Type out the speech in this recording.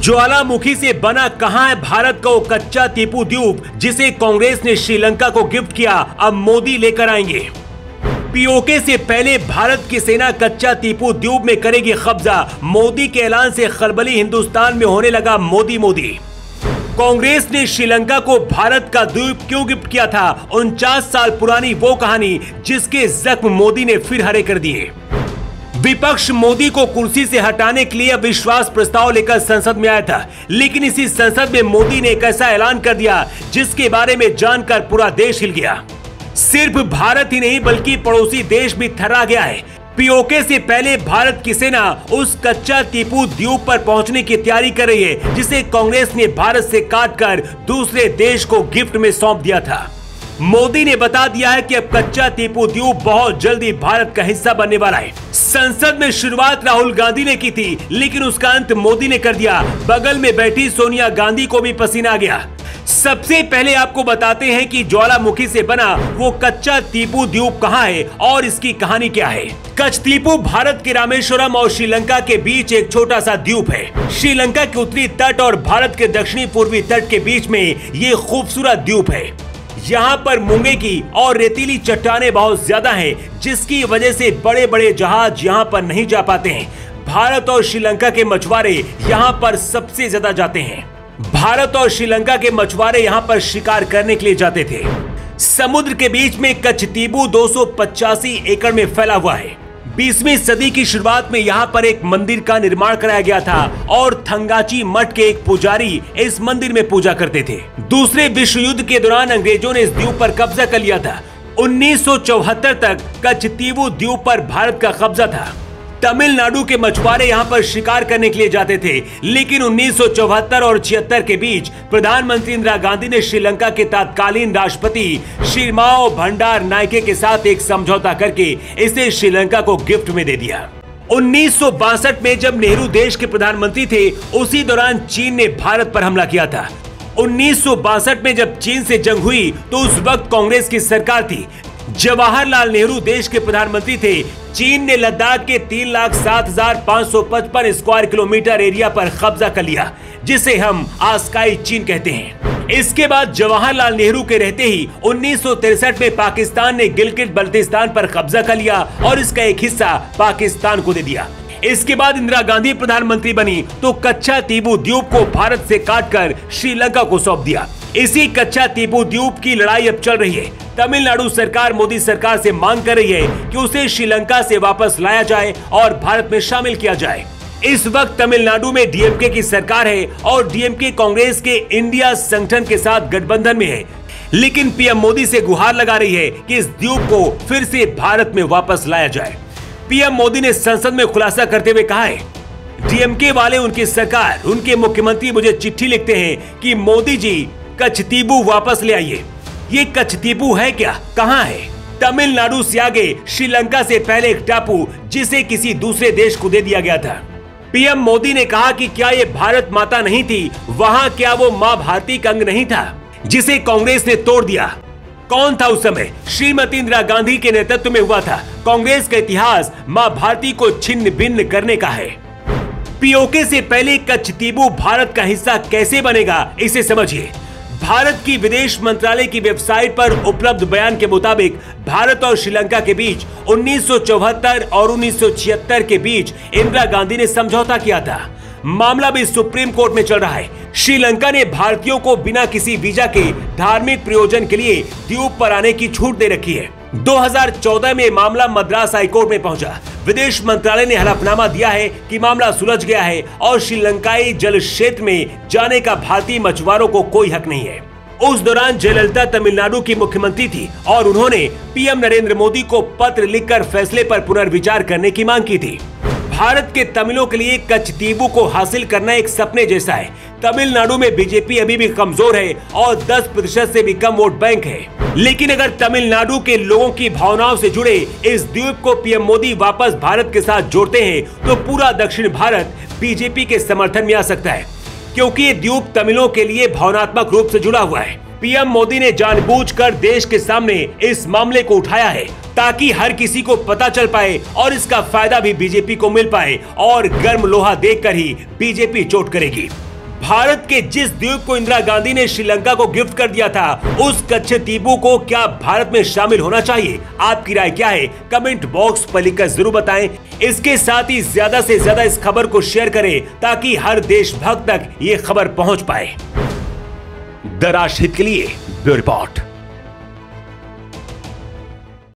ज्वालामुखी से बना कहां है भारत का वो कच्चा टीपू द्वीप जिसे कांग्रेस ने श्रीलंका को गिफ्ट किया, अब मोदी लेकर आएंगे। पीओके से पहले भारत की सेना कच्चा टीपू द्वीप में करेगी कब्जा, मोदी के ऐलान से खलबली हिंदुस्तान में होने लगा मोदी मोदी। कांग्रेस ने श्रीलंका को भारत का द्वीप क्यों गिफ्ट किया था, 49 साल पुरानी वो कहानी जिसके जख्म मोदी ने फिर हरे कर दिए। विपक्ष मोदी को कुर्सी से हटाने के लिए अविश्वास प्रस्ताव लेकर संसद में आया था, लेकिन इसी संसद में मोदी ने एक ऐसा ऐलान कर दिया जिसके बारे में जानकर पूरा देश हिल गया। सिर्फ भारत ही नहीं बल्कि पड़ोसी देश भी थर्रा गया है। पीओके से पहले भारत की सेना उस कच्चा टीपू द्वीप पर पहुंचने की तैयारी कर रही है जिसे कांग्रेस ने भारत से काटकर दूसरे देश को गिफ्ट में सौंप दिया था। मोदी ने बता दिया है कि अब कच्चा टीपू द्वीप बहुत जल्दी भारत का हिस्सा बनने वाला है। संसद में शुरुआत राहुल गांधी ने की थी, लेकिन उसका अंत मोदी ने कर दिया। बगल में बैठी सोनिया गांधी को भी पसीना आ गया। सबसे पहले आपको बताते हैं कि ज्वालामुखी से बना वो कच्चा टीपू द्वीप कहां है और इसकी कहानी क्या है। कच्चटीपू भारत के रामेश्वरम और श्रीलंका के बीच एक छोटा सा द्वीप है। श्रीलंका के उत्तरी तट और भारत के दक्षिणी पूर्वी तट के बीच में ये खूबसूरत द्वीप है। यहाँ पर मूंगे की और रेतीली चट्टानें बहुत ज्यादा हैं, जिसकी वजह से बड़े बड़े जहाज यहाँ पर नहीं जा पाते हैं। भारत और श्रीलंका के मछुआरे यहाँ पर सबसे ज्यादा जाते हैं। भारत और श्रीलंका के मछुआरे यहाँ पर शिकार करने के लिए जाते थे। समुद्र के बीच में कच्चटीपू 285 एकड़ में फैला हुआ है। 20वीं सदी की शुरुआत में यहाँ पर एक मंदिर का निर्माण कराया गया था और थंगाची मठ के एक पुजारी इस मंदिर में पूजा करते थे। दूसरे विश्व युद्ध के दौरान अंग्रेजों ने इस द्वीप पर कब्जा कर लिया था। 1974 तक कच्चटीपू द्वीप पर भारत का कब्जा था। तमिलनाडु के मछुआरे यहाँ पर शिकार करने के लिए जाते थे, लेकिन 1974 और 76 के बीच प्रधानमंत्री इंदिरा गांधी ने श्रीलंका के तत्कालीन राष्ट्रपति श्रीमाओ भंडार नायके के साथ एक समझौता करके इसे श्रीलंका को गिफ्ट में दे दिया। 1962 में जब नेहरू देश के प्रधानमंत्री थे, उसी दौरान चीन ने भारत पर हमला किया था। 1962 में जब चीन से जंग हुई तो उस वक्त कांग्रेस की सरकार थी। जवाहरलाल नेहरू देश के प्रधानमंत्री थे। चीन ने लद्दाख के 3,07,555 स्क्वायर किलोमीटर एरिया पर कब्जा कर लिया, जिसे हम आस्काई चीन कहते हैं। इसके बाद जवाहरलाल नेहरू के रहते ही 1963 में पाकिस्तान ने गिलगित बल्तिस्तान पर कब्जा कर लिया और इसका एक हिस्सा पाकिस्तान को दे दिया। इसके बाद इंदिरा गांधी प्रधानमंत्री बनी तो कच्चा टीपू द्वीप को भारत से काटकर श्रीलंका को सौंप दिया। इसी कच्चा टीपू द्वीप की लड़ाई अब चल रही है। तमिलनाडु सरकार मोदी सरकार से मांग कर रही है कि उसे श्रीलंका से वापस लाया जाए और भारत में शामिल किया जाए। इस वक्त तमिलनाडु में डीएमके की सरकार है और डीएमके कांग्रेस के इंडिया संगठन के साथ गठबंधन में है, लेकिन पीएम मोदी से गुहार लगा रही है कि इस द्वीप को फिर से भारत में वापस लाया जाए। पीएम मोदी ने संसद में खुलासा करते हुए कहा है, डीएमके वाले, उनकी सरकार, उनके मुख्यमंत्री मुझे चिट्ठी लिखते हैं कि मोदी जी कच्चटीपू वापस ले आइए। ये कच्चटीपू है क्या, कहाँ है? तमिलनाडु से आगे श्रीलंका से पहले एक टापू जिसे किसी दूसरे देश को दे दिया गया था। पीएम मोदी ने कहा कि क्या ये भारत माता नहीं थी, वहाँ क्या वो माँ भारती का अंग नहीं था जिसे कांग्रेस ने तोड़ दिया? कौन था उस समय? श्रीमती इंदिरा गांधी के नेतृत्व में हुआ था। कांग्रेस का इतिहास माँ भारती को छिन्न भिन्न करने का है। पीओके से पहले कच्चटीपू भारत का हिस्सा कैसे बनेगा, इसे समझिए। भारत की विदेश मंत्रालय की वेबसाइट पर उपलब्ध बयान के मुताबिक भारत और श्रीलंका के बीच 1974 और 1976 के बीच इंदिरा गांधी ने समझौता किया था। मामला भी सुप्रीम कोर्ट में चल रहा है। श्रीलंका ने भारतीयों को बिना किसी वीजा के धार्मिक प्रयोजन के लिए द्वीप पर आने की छूट दे रखी है। 2014 में मामला मद्रास हाईकोर्ट में पहुंचा। विदेश मंत्रालय ने हलफनामा दिया है कि मामला सुलझ गया है और श्रीलंकाई जल क्षेत्र में जाने का भारतीय मछुआरों को कोई हक नहीं है। उस दौरान जयललिता तमिलनाडु की मुख्यमंत्री थी और उन्होंने पीएम नरेंद्र मोदी को पत्र लिखकर फैसले पर पुनर्विचार करने की मांग की थी। भारत के तमिलों के लिए कच्चटीपू को हासिल करना एक सपने जैसा है। तमिलनाडु में बीजेपी अभी भी कमजोर है और 10% से भी कम वोट बैंक है, लेकिन अगर तमिलनाडु के लोगों की भावनाओं से जुड़े इस द्वीप को पीएम मोदी वापस भारत के साथ जोड़ते हैं तो पूरा दक्षिण भारत बीजेपी के समर्थन में आ सकता है, क्योंकि ये द्वीप तमिलों के लिए भावनात्मक रूप से जुड़ा हुआ है। पीएम मोदी ने जानबूझकर देश के सामने इस मामले को उठाया है ताकि हर किसी को पता चल पाए और इसका फायदा भी बीजेपी को मिल पाए और गर्म लोहा देखकर ही बीजेपी चोट करेगी। भारत के जिस द्वीप को इंदिरा गांधी ने श्रीलंका को गिफ्ट कर दिया था, उस कच्चे द्वीपों को क्या भारत में शामिल होना चाहिए? आपकी राय क्या है? कमेंट बॉक्स पर लिखकर जरूर बताएं। इसके साथ ही ज्यादा से ज्यादा इस खबर को शेयर करें ताकि हर देशभक्त तक ये खबर पहुंच पाए। द राष्ट्रहित के लिए ब्यूरो रिपोर्ट।